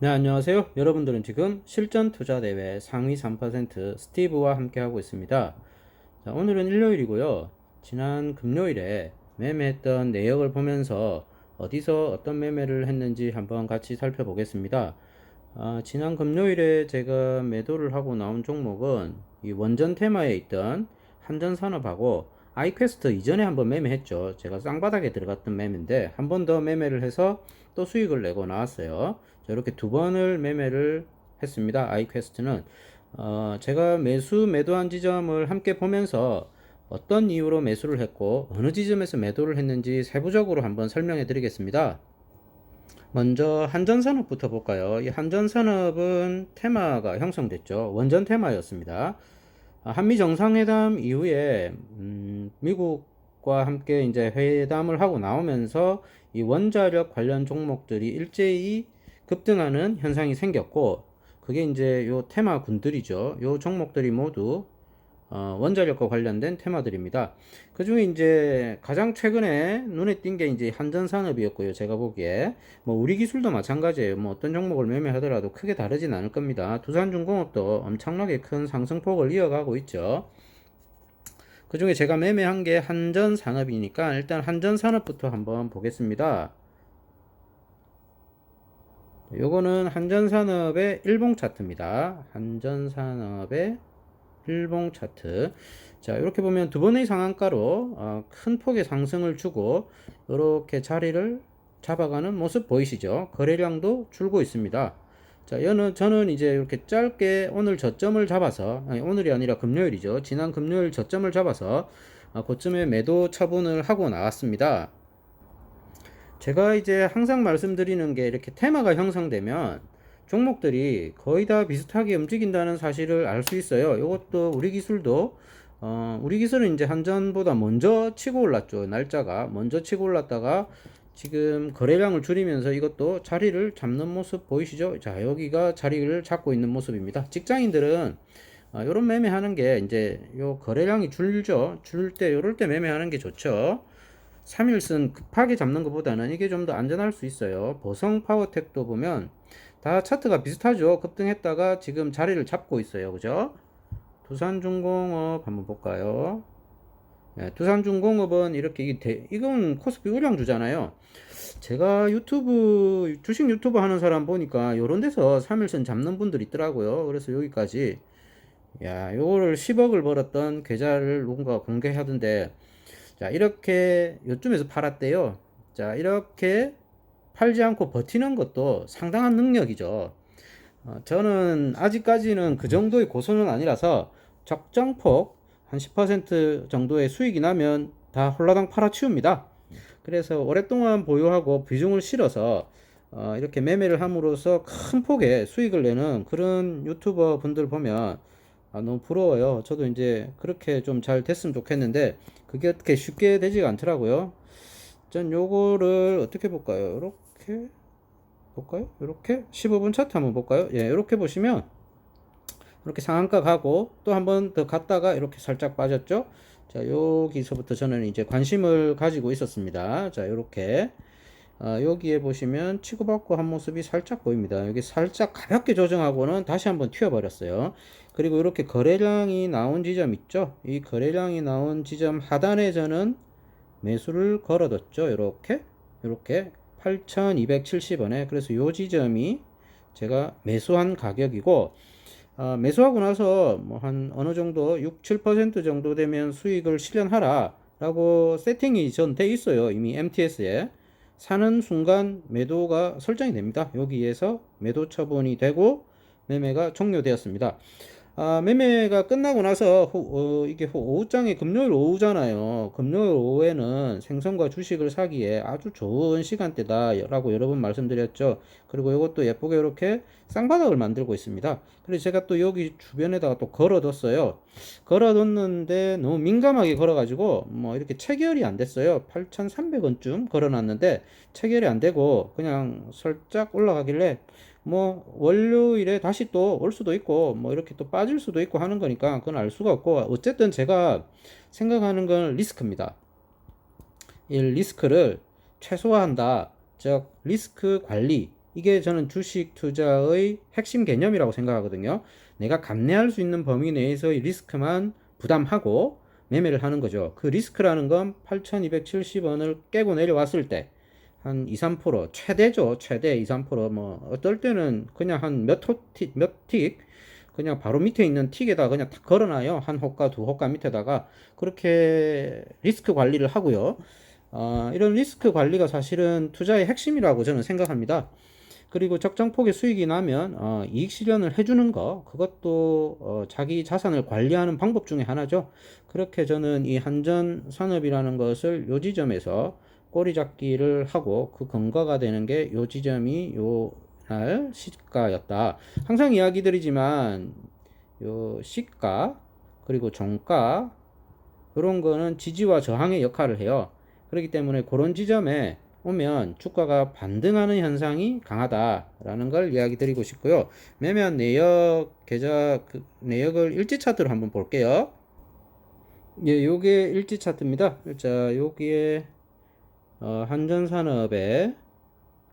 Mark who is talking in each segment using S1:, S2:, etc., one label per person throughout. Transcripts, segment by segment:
S1: 네, 안녕하세요. 여러분들은 지금 실전 투자 대회 상위 3% 스티브와 함께 하고 있습니다. 자, 오늘은 일요일이고요. 지난 금요일에 매매했던 내역을 보면서 어디서 어떤 매매를 했는지 한번 같이 살펴보겠습니다. 지난 금요일에 제가 매도를 하고 나온 종목은 이 원전 테마에 있던 한전산업하고 아이퀘스트 이전에 한번 매매했죠. 제가 쌍바닥에 들어갔던 매매인데 한 번 더 매매를 해서 또 수익을 내고 나왔어요. 자, 이렇게 두 번을 매매를 했습니다. 아이퀘스트는 제가 매도한 지점을 함께 보면서 어떤 이유로 매수를 했고 어느 지점에서 매도를 했는지 세부적으로 한번 설명해 드리겠습니다. 먼저 한전산업부터 볼까요? 이 한전산업은 테마가 형성됐죠. 원전 테마였습니다. 한미 정상회담 이후에 미국과 함께 이제 회담을 하고 나오면서 이 원자력 관련 종목들이 일제히 급등하는 현상이 생겼고, 그게 이제 요 테마군들이죠. 요 종목들이 모두 원자력과 관련된 테마들입니다. 그 중에 이제 가장 최근에 눈에 띈 게 이제 한전산업이었고요. 제가 보기에 뭐 우리 기술도 마찬가지예요. 뭐 어떤 종목을 매매하더라도 크게 다르진 않을 겁니다. 두산중공업도 엄청나게 큰 상승폭을 이어가고 있죠. 그 중에 제가 매매한 게 한전산업이니까 일단 한전산업부터 한번 보겠습니다. 요거는 한전산업의 일봉 차트입니다. 한전산업의 일봉 차트. 자, 이렇게 보면 두 번의 상한가로 큰 폭의 상승을 주고 이렇게 자리를 잡아가는 모습 보이시죠? 거래량도 줄고 있습니다. 자, 저는 이제 이렇게 짧게 오늘 저점을 잡아서, 아니, 오늘이 아니라 금요일이죠. 지난 금요일 저점을 잡아서 그쯤에 매도 처분을 하고 나왔습니다. 제가 이제 항상 말씀드리는 게 이렇게 테마가 형성되면 종목들이 거의 다 비슷하게 움직인다는 사실을 알 수 있어요. 이것도 우리 기술은 이제 한전보다 먼저 치고 올랐죠. 날짜가 먼저 치고 올랐다가 지금 거래량을 줄이면서 이것도 자리를 잡는 모습 보이시죠? 자, 여기가 자리를 잡고 있는 모습입니다. 직장인들은 이런 매매하는 게 이제 요 거래량이 줄죠. 이럴 때 매매하는 게 좋죠. 3일선 급하게 잡는 것보다는 이게 좀 더 안전할 수 있어요. 보성 파워텍도 보면 다 차트가 비슷하죠. 급등했다가 지금 자리를 잡고 있어요. 그죠? 두산중공업 한번 볼까요? 네, 두산중공업은 이렇게 이건 코스피 우량주잖아요. 제가 주식 유튜브 하는 사람 보니까 요런 데서 3일선 잡는 분들 있더라고요. 그래서 여기까지 요거를 10억을 벌었던 계좌를 누군가 공개하던데, 자, 이렇게 요쯤에서 팔았대요. 자, 이렇게 팔지 않고 버티는 것도 상당한 능력이죠. 저는 아직까지는 그 정도의 고수는 아니라서 적정폭 한 10% 정도의 수익이 나면 다 홀라당 팔아치웁니다. 그래서 오랫동안 보유하고 비중을 실어서 이렇게 매매를 함으로써 큰 폭의 수익을 내는 그런 유튜버 분들 보면 너무 부러워요. 저도 이제 그렇게 좀 잘 됐으면 좋겠는데 그게 어떻게 쉽게 되지가 않더라고요. 전 요거를 어떻게 볼까요? 이렇게 볼까요? 이렇게 15분 차트 한번 볼까요? 예, 이렇게 보시면 이렇게 상한가 가고 또 한 번 더 갔다가 이렇게 살짝 빠졌죠. 자, 여기서부터 저는 이제 관심을 가지고 있었습니다. 자, 이렇게 여기에 보시면 치고받고 한 모습이 살짝 보입니다. 여기 살짝 가볍게 조정하고는 다시 한번 튀어버렸어요. 그리고 이렇게 거래량이 나온 지점 있죠? 이 거래량이 나온 지점 하단에 저는 매수를 걸어뒀죠. 이렇게 8,270원에. 그래서 요 지점이 제가 매수한 가격이고, 매수하고 나서 뭐 한 어느 정도 6, 7% 정도 되면 수익을 실현하라 라고 세팅이 전 돼 있어요. 이미 MTS에. 사는 순간 매도가 설정이 됩니다. 여기에서 매도 처분이 되고 매매가 종료되었습니다. 매매가 끝나고 나서 이게 오후장에 금요일 오후잖아요. 금요일 오후에는 생선과 주식을 사기에 아주 좋은 시간대다라고 여러 번 말씀드렸죠. 그리고 이것도 예쁘게 이렇게 쌍바닥을 만들고 있습니다. 그래서 제가 또 여기 주변에다가 또 걸어뒀어요. 걸어뒀는데 너무 민감하게 걸어가지고 뭐 이렇게 체결이 안 됐어요. 8,300원쯤 걸어놨는데 체결이 안 되고 그냥 살짝 올라가길래 뭐 월요일에 다시 또 올 수도 있고 뭐 이렇게 또 빠질 수도 있고 하는 거니까 그건 알 수가 없고, 어쨌든 제가 생각하는 건 리스크입니다. 이 리스크를 최소화한다. 즉 리스크 관리, 이게 저는 주식 투자의 핵심 개념이라고 생각하거든요. 내가 감내할 수 있는 범위 내에서의 리스크만 부담하고 매매를 하는 거죠. 그 리스크라는 건 8,270원을 깨고 내려왔을 때 한 2, 3% 최대죠. 최대 2, 3%뭐 어떨 때는 그냥 한 몇 틱 그냥 바로 밑에 있는 틱에다 그냥 탁 걸어놔요. 한 호가, 두 호가 밑에다가 그렇게 리스크 관리를 하고요. 이런 리스크 관리가 사실은 투자의 핵심이라고 저는 생각합니다. 그리고 적정 폭의 수익이 나면 이익 실현을 해주는 거 그것도 자기 자산을 관리하는 방법 중에 하나죠. 그렇게 저는 이 한전 산업이라는 것을 요 지점에서 꼬리 잡기를 하고 그 근거가 되는 게 요 지점이 요날 시가였다. 항상 이야기 드리지만 요 시가 그리고 종가 이런 거는 지지와 저항의 역할을 해요. 그렇기 때문에 그런 지점에 오면 주가가 반등하는 현상이 강하다라는 걸 이야기 드리고 싶고요. 매매한 내역 계좌 내역을 일지 차트로 한번 볼게요. 예, 요게 일지 차트입니다. 자, 여기에 한전산업의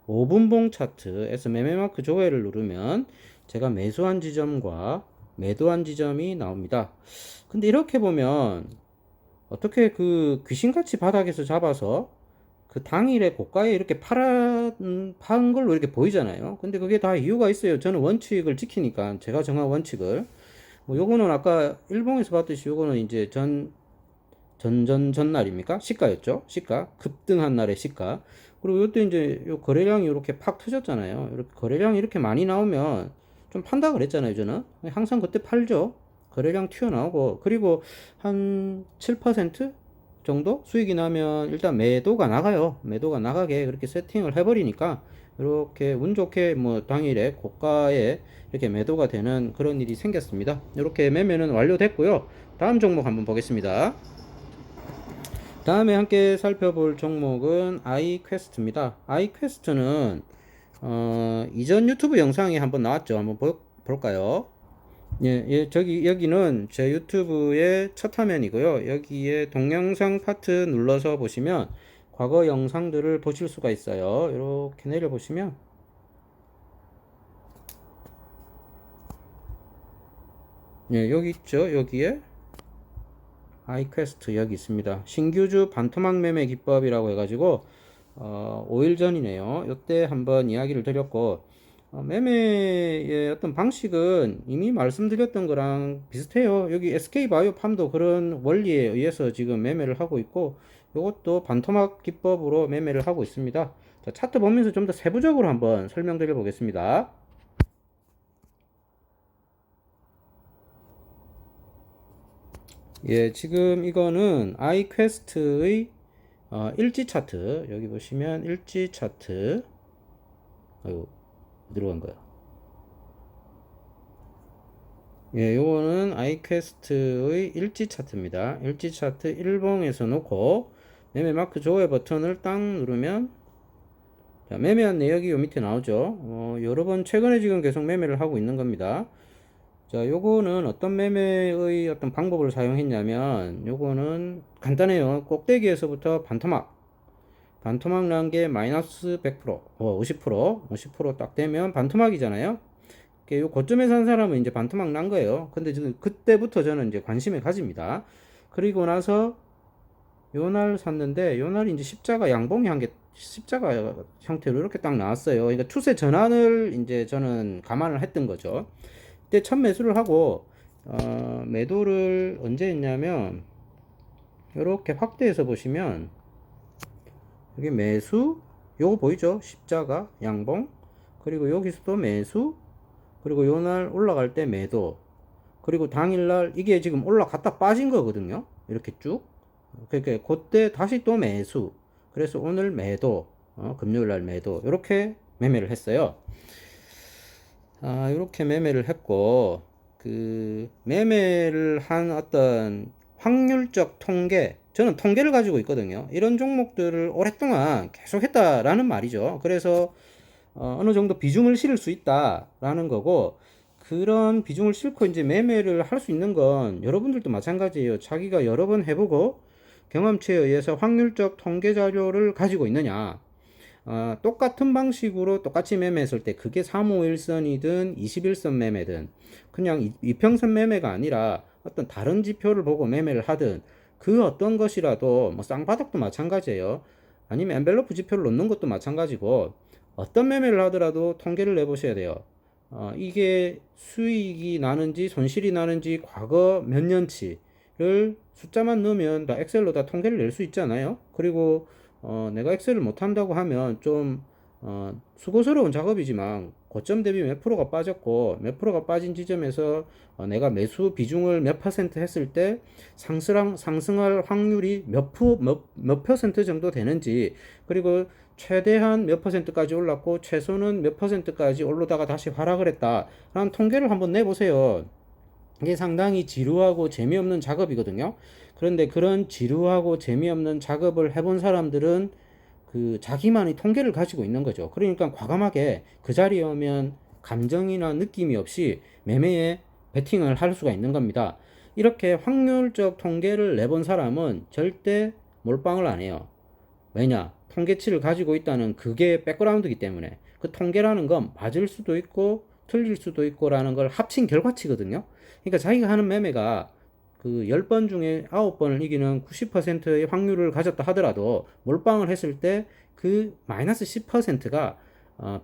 S1: 5분봉 차트에서 매매마크 조회를 누르면 제가 매수한 지점과 매도한 지점이 나옵니다. 근데 이렇게 보면 어떻게 그 귀신같이 바닥에서 잡아서 그 당일에 고가에 이렇게 파는 걸로 이렇게 보이잖아요. 근데 그게 다 이유가 있어요. 저는 원칙을 지키니까 제가 정한 원칙을 뭐 요거는 아까 일봉에서 봤듯이 요거는 이제 전날입니까? 시가였죠. 시가 급등한 날의 시가. 그리고 이때 이제 요 거래량이 이렇게 팍 터졌잖아요. 이렇게 거래량이 이렇게 많이 나오면 좀 판다 그랬잖아요. 저는 항상 그때 팔죠. 거래량 튀어나오고 그리고 한 7% 정도 수익이 나면 일단 매도가 나가요. 매도가 나가게 그렇게 세팅을 해버리니까 이렇게 운 좋게 뭐 당일에 고가에 이렇게 매도가 되는 그런 일이 생겼습니다. 이렇게 매매는 완료됐고요. 다음 종목 한번 보겠습니다. 다음에 함께 살펴볼 종목은 아이퀘스트입니다. 아이퀘스트는 이전 유튜브 영상에 한번 나왔죠. 한번 볼까요? 예, 여기는 제 유튜브의 첫 화면이고요. 여기에 동영상 파트 눌러서 보시면 과거 영상들을 보실 수가 있어요. 이렇게 내려보시면 예, 여기 있죠. 여기에 아이퀘스트 여기 있습니다. 신규주 반토막 매매 기법이라고 해가지고 5일 전이네요. 이때 한번 이야기를 드렸고 매매의 어떤 방식은 이미 말씀드렸던 거랑 비슷해요. 여기 SK바이오팜도 그런 원리에 의해서 지금 매매를 하고 있고 이것도 반토막 기법으로 매매를 하고 있습니다. 자, 차트 보면서 좀 더 세부적으로 한번 설명드려 보겠습니다. 예, 지금 이거는 아이퀘스트의 일지 차트 여기 보시면 일지 차트 아이고 들어간 거야. 예, 요거는 아이퀘스트의 일지 차트입니다. 일지 차트 일봉에서 놓고 매매 마크 조회 버튼을 딱 누르면 자, 매매한 내역이 요 밑에 나오죠. 여러 번 최근에 지금 계속 매매를 하고 있는 겁니다. 자, 요거는 어떤 매매의 어떤 방법을 사용했냐면 요거는 간단해요. 꼭대기에서부터 반토막 난 게 마이너스 100%, 50%딱 되면 반토막이잖아요. 요 고점에 산 사람은 이제 반토막 난 거예요. 근데 지금 그때부터 저는 이제 관심을 가집니다. 그리고 나서 요 날 샀는데 요 날이 이제 십자가 양봉이 한 게 십자가 형태로 이렇게 딱 나왔어요. 그러니까 추세 전환을 이제 저는 감안을 했던 거죠. 그때 첫 매수를 하고 매도를 언제 했냐면 이렇게 확대해서 보시면 여기 매수 요거 보이죠? 십자가 양봉 그리고 여기서도 매수 그리고 요 날 올라갈 때 매도 그리고 당일날 이게 지금 올라갔다 빠진 거거든요. 이렇게 쭉 그러니까 그때 다시 또 매수 그래서 오늘 매도 금요일날 매도 이렇게 매매를 했어요. 이렇게 매매를 했고 그 매매를 한 어떤 확률적 통계 저는 통계를 가지고 있거든요. 이런 종목들을 오랫동안 계속 했다라는 말이죠. 그래서 어느 정도 비중을 실을 수 있다라는 거고 그런 비중을 실고 이제 매매를 할 수 있는 건 여러분들도 마찬가지예요. 자기가 여러 번 해보고 경험치에 의해서 확률적 통계 자료를 가지고 있느냐 똑같은 방식으로 똑같이 매매했을 때 그게 351선이든 21선 매매든 그냥 이평선 매매가 아니라 어떤 다른 지표를 보고 매매를 하든 그 어떤 것이라도 뭐 쌍바닥도 마찬가지예요. 아니면 엔벨로프 지표를 놓는 것도 마찬가지고 어떤 매매를 하더라도 통계를 내보셔야 돼요. 이게 수익이 나는지 손실이 나는지 과거 몇 년치를 숫자만 넣으면 다 엑셀로 다 통계를 낼 수 있잖아요. 그리고 내가 엑셀을 못한다고 하면 좀 수고스러운 작업이지만 고점 대비 몇 프로가 빠졌고 몇 프로가 빠진 지점에서 내가 매수 비중을 몇 퍼센트 했을 때 상승할 확률이 몇 퍼센트 정도 되는지, 그리고 최대한 몇 퍼센트까지 올랐고 최소는 몇 퍼센트까지 올라다가 다시 하락을 했다 라는 통계를 한번 내보세요. 이게 상당히 지루하고 재미없는 작업이거든요. 그런데 그런 지루하고 재미없는 작업을 해본 사람들은 그 자기만의 통계를 가지고 있는 거죠. 그러니까 과감하게 그 자리에 오면 감정이나 느낌이 없이 매매에 베팅을 할 수가 있는 겁니다. 이렇게 확률적 통계를 내본 사람은 절대 몰빵을 안 해요. 왜냐? 통계치를 가지고 있다는 그게 백그라운드이기 때문에. 그 통계라는 건 맞을 수도 있고 틀릴 수도 있고 라는 걸 합친 결과치거든요. 그러니까 자기가 하는 매매가 그 10번 중에 9번을 이기는 90%의 확률을 가졌다 하더라도 몰빵을 했을 때 그 마이너스 10%가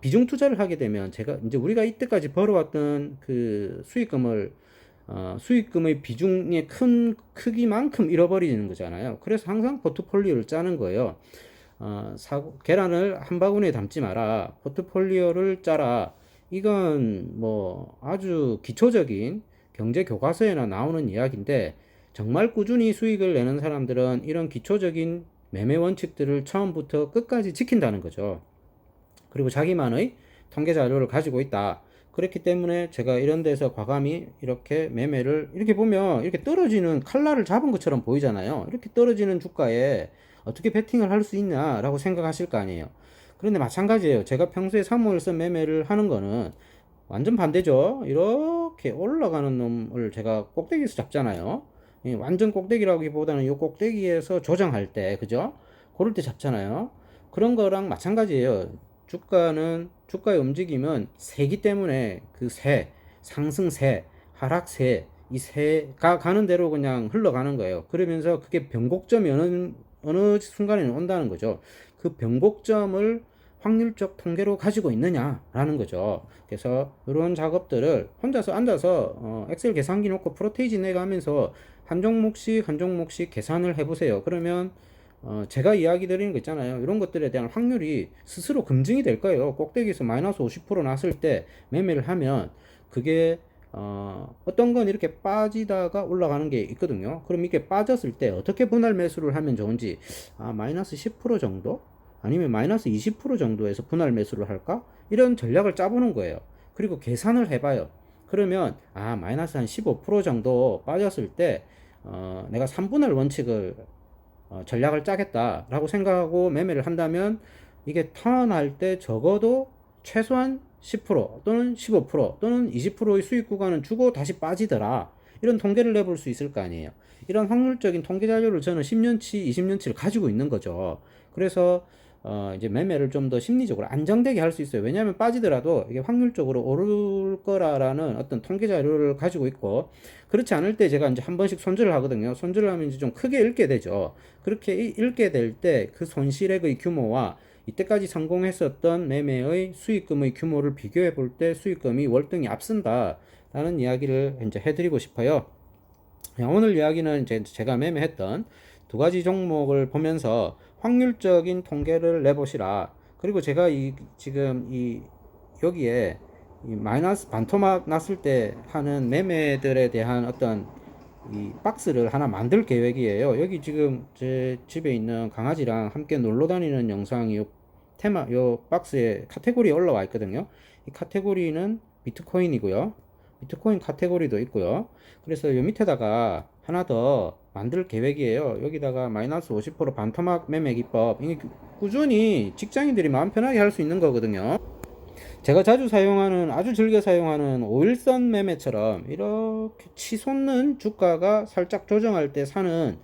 S1: 비중 투자를 하게 되면 제가 이제 우리가 이때까지 벌어왔던 그 수익금의 비중의 큰 크기만큼 잃어버리는 거잖아요. 그래서 항상 포트폴리오를 짜는 거예요. 계란을 한 바구니에 담지 마라. 포트폴리오를 짜라. 이건 뭐 아주 기초적인 경제 교과서에나 나오는 이야기인데, 정말 꾸준히 수익을 내는 사람들은 이런 기초적인 매매 원칙들을 처음부터 끝까지 지킨다는 거죠. 그리고 자기만의 통계 자료를 가지고 있다. 그렇기 때문에 제가 이런 데서 과감히 이렇게 매매를, 이렇게 보면 이렇게 떨어지는 칼날을 잡은 것처럼 보이잖아요. 이렇게 떨어지는 주가에 어떻게 베팅을 할 수 있냐라고 생각하실 거 아니에요. 그런데 마찬가지예요. 제가 평소에 3월선 매매를 하는 거는 완전 반대죠. 이렇게 올라가는 놈을 제가 꼭대기에서 잡잖아요. 완전 꼭대기라기보다는 이 꼭대기에서 조정할 때, 그죠? 그럴 때 잡잖아요. 그런 거랑 마찬가지예요. 주가의 움직임은 세기 때문에 그 상승세, 하락세, 이 세가 가는 대로 그냥 흘러가는 거예요. 그러면서 그게 변곡점이 어느 순간에는 온다는 거죠. 그 변곡점을 확률적 통계로 가지고 있느냐라는 거죠. 그래서 이런 작업들을 혼자서 앉아서 엑셀 계산기 놓고 프로테이지 내가면서 한 종목씩 계산을 해보세요. 그러면 제가 이야기 드리는 거 있잖아요. 이런 것들에 대한 확률이 스스로 검증이 될 거예요. 꼭대기에서 마이너스 50% 났을 때 매매를 하면 그게 어떤 건 이렇게 빠지다가 올라가는 게 있거든요. 그럼 이렇게 빠졌을 때 어떻게 분할 매수를 하면 좋은지, 마이너스 10% 정도? 아니면 마이너스 20% 정도에서 분할 매수를 할까? 이런 전략을 짜보는 거예요. 그리고 계산을 해봐요. 그러면 마이너스 한 15% 정도 빠졌을 때 내가 3분할 원칙을 전략을 짜겠다라고 생각하고 매매를 한다면 이게 턴할 때 적어도 최소한 10% 또는 15% 또는 20%의 수익 구간은 주고 다시 빠지더라. 이런 통계를 내볼 수 있을 거 아니에요. 이런 확률적인 통계 자료를 저는 10년치, 20년치를 가지고 있는 거죠. 그래서 이제 매매를 좀 더 심리적으로 안정되게 할 수 있어요. 왜냐하면 빠지더라도 이게 확률적으로 오를 거라라는 어떤 통계 자료를 가지고 있고, 그렇지 않을 때 제가 이제 한 번씩 손절을 하거든요. 손절을 하면 이제 좀 크게 잃게 되죠. 그렇게 잃게 될 때 그 손실액의 규모와 이때까지 성공했었던 매매의 수익금의 규모를 비교해 볼 때 수익금이 월등히 앞선다라는 이야기를 이제 해드리고 싶어요. 오늘 이야기는 이제 제가 매매했던 두 가지 종목을 보면서 확률적인 통계를 내보시라. 그리고 제가 지금 여기에 마이너스 반토막 났을 때 하는 매매들에 대한 어떤 이 박스를 하나 만들 계획이에요. 여기 지금 제 집에 있는 강아지랑 함께 놀러 다니는 영상이 요 박스에 카테고리에 올라와 있거든요. 이 카테고리는 비트코인이고요. 비트코인 카테고리도 있고요. 그래서 요 밑에다가 하나 더 만들 계획이에요. 여기다가 마이너스 50% 반토막 매매 기법, 이게 꾸준히 직장인들이 마음 편하게 할 수 있는 거거든요. 제가 아주 즐겨 사용하는 5일선 매매처럼 이렇게 치솟는 주가가 살짝 조정할 때 사는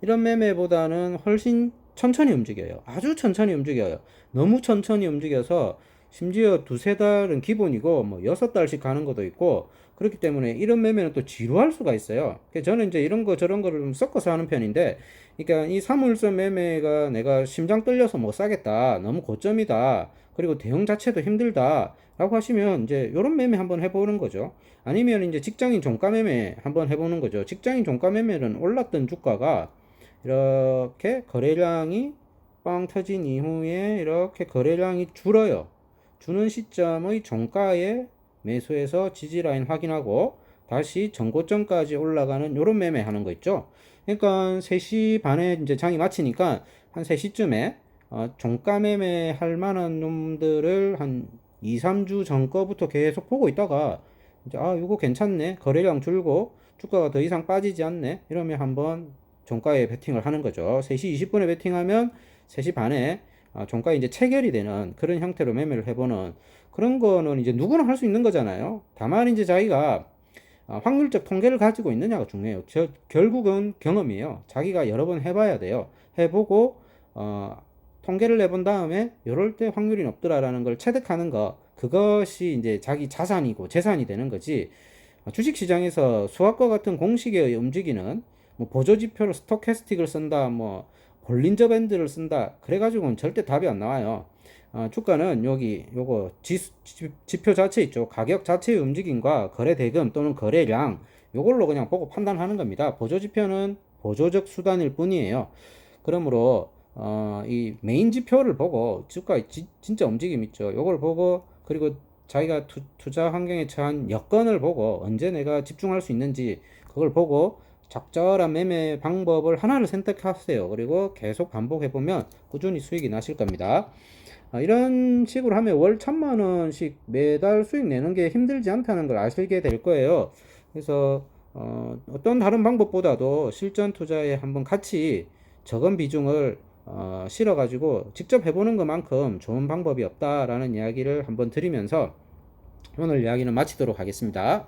S1: 이런 매매보다는 훨씬 천천히 움직여요. 아주 천천히 움직여요. 너무 천천히 움직여서 심지어 두세 달은 기본이고 뭐 6달씩 가는 것도 있고 그렇기 때문에 이런 매매는 또 지루할 수가 있어요. 그래서 저는 이제 이런 거 저런 거를 좀 섞어서 하는 편인데, 그러니까 이 사물선 매매가 내가 심장 떨려서 못 사겠다, 너무 고점이다, 그리고 대응 자체도 힘들다 라고 하시면 이제 이런 매매 한번 해보는 거죠. 아니면 이제 직장인 종가 매매 한번 해보는 거죠. 직장인 종가 매매는 올랐던 주가가 이렇게 거래량이 빵 터진 이후에 이렇게 거래량이 줄어요. 주는 시점의 종가에 매수해서 지지라인 확인하고 다시 전고점까지 올라가는 요런 매매 하는 거 있죠. 그러니까 3시 반에 이제 장이 마치니까 한 3시쯤에 종가 매매 할 만한 놈들을 한 2, 3주 전 거부터 계속 보고 있다가 이제 이거 괜찮네. 거래량 줄고 주가가 더 이상 빠지지 않네. 이러면 한번 종가에 베팅을 하는 거죠. 3시 20분에 베팅하면 3시 반에 종가에 이제 체결이 되는 그런 형태로 매매를 해보는 그런 거는 이제 누구나 할 수 있는 거잖아요. 다만 이제 자기가 확률적 통계를 가지고 있느냐가 중요해요. 결국은 경험이에요. 자기가 여러 번 해봐야 돼요. 해보고 통계를 내본 다음에 이럴 때 확률이 높더라라는 걸 체득하는 거, 그것이 이제 자기 자산이고 재산이 되는 거지. 주식시장에서 수학과 같은 공식에 움직이는 뭐 보조지표로 스토캐스틱을 쓴다, 뭐 볼린저 밴드를 쓴다, 그래가지고는 절대 답이 안 나와요. 주가는 여기 요거 지표 자체 있죠. 가격 자체의 움직임과 거래 대금 또는 거래량, 요걸로 그냥 보고 판단하는 겁니다. 보조지표는 보조적 수단일 뿐이에요. 그러므로 이 메인 지표를 보고 주가 진짜 움직임 있죠. 요걸 보고, 그리고 자기가 투자 환경에 처한 여건을 보고 언제 내가 집중할 수 있는지 그걸 보고 적절한 매매 방법을 하나를 선택하세요. 그리고 계속 반복해 보면 꾸준히 수익이 나실 겁니다. 이런 식으로 하면 월 1,000만 원씩 매달 수익 내는 게 힘들지 않다는 걸 아시게 될 거예요. 그래서 어떤 다른 방법보다도 실전 투자에 한번 같이 적은 비중을 실어 가지고 직접 해보는 것만큼 좋은 방법이 없다라는 이야기를 한번 드리면서 오늘 이야기는 마치도록 하겠습니다.